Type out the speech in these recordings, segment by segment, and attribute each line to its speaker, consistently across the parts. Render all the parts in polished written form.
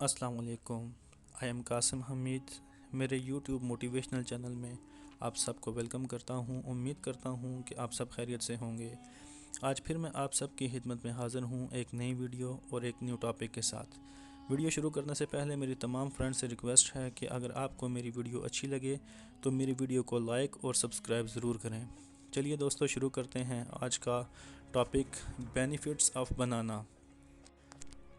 Speaker 1: السلام علیکم۔ I am Qasim حمید۔ میرے یوٹیوب موٹیویشنل چینل میں آپ سب کو ویلکم کرتا ہوں۔ امید کرتا ہوں کہ آپ سب خیریت سے ہوں گے۔ آج پھر میں آپ سب کی خدمت میں حاضر ہوں ایک نئی ویڈیو اور ایک نیو ٹاپک کے ساتھ۔ ویڈیو شروع کرنے سے پہلے میری تمام فرینڈ سے ریکویسٹ ہے کہ اگر آپ کو میری ویڈیو اچھی لگے تو میری ویڈیو کو لائک اور سبسکرائب ضرور کریں۔ چلیے دوستو شروع کرتے ہیں آج کا ٹاپک، بینیفٹس آف بنانا۔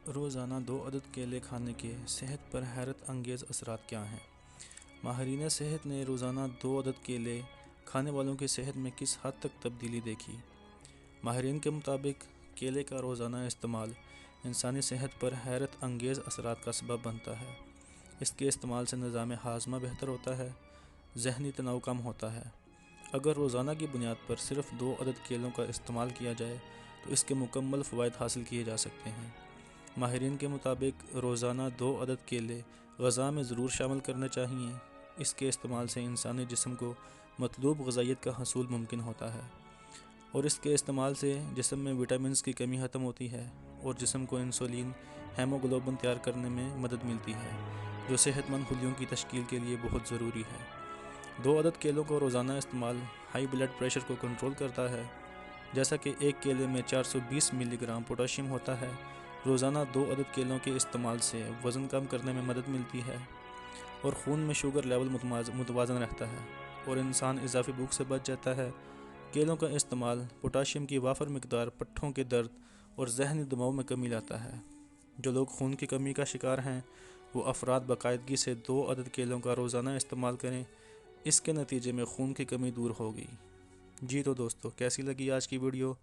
Speaker 1: روزانہ 2 عدد کیلے کھانے کے صحت پر حیرت انگیز اثرات کیا ہیں؟ ماہرین صحت نے روزانہ 2 عدد کیلے کھانے والوں کی صحت میں کس حد تک تبدیلی دیکھی؟ ماہرین کے مطابق کیلے کا روزانہ استعمال انسانی صحت پر حیرت انگیز اثرات کا سبب بنتا ہے۔ اس کے استعمال سے نظام ہاضمہ بہتر ہوتا ہے، ذہنی تناؤ کم ہوتا ہے۔ اگر روزانہ کی بنیاد پر صرف 2 عدد کیلوں کا استعمال کیا جائے تو اس کے مکمل فوائد حاصل کیے جا سکتے ہیں۔ ماہرین کے مطابق روزانہ 2 عدد کیلے غذا میں ضرور شامل کرنے چاہئیں۔ اس کے استعمال سے انسانی جسم کو مطلوب غذائیت کا حصول ممکن ہوتا ہے، اور اس کے استعمال سے جسم میں وٹامنز کی کمی ختم ہوتی ہے اور جسم کو انسولین ہیموگلوبن تیار کرنے میں مدد ملتی ہے، جو صحت مند خلیوں کی تشکیل کے لیے بہت ضروری ہے۔ 2 عدد کیلوں کو روزانہ استعمال ہائی بلڈ پریشر کو کنٹرول کرتا ہے۔ جیسا کہ ایک کیلے میں 420 ملی گرام پوٹاشیم ہوتا ہے، روزانہ 2 عدد کیلوں کے استعمال سے وزن کم کرنے میں مدد ملتی ہے اور خون میں شوگر لیول متوازن رہتا ہے اور انسان اضافی بھوک سے بچ جاتا ہے۔ کیلوں کا استعمال پوٹاشیم کی وافر مقدار پٹھوں کے درد اور ذہنی دباؤ میں کمی لاتا ہے۔ جو لوگ خون کی کمی کا شکار ہیں وہ افراد باقاعدگی سے 2 عدد کیلوں کا روزانہ استعمال کریں، اس کے نتیجے میں خون کی کمی دور ہوگی۔ جی تو دوستو، کیسی لگی آج کی ویڈیو؟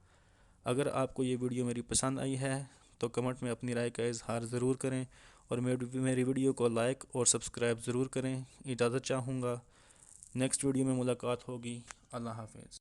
Speaker 1: اگر آپ کو یہ ویڈیو میری پسند آئی ہے تو کمنٹ میں اپنی رائے کا اظہار ضرور کریں اور میری ویڈیو کو لائک اور سبسکرائب ضرور کریں۔ اجازت چاہوں گا، نیکسٹ ویڈیو میں ملاقات ہوگی۔ اللہ حافظ۔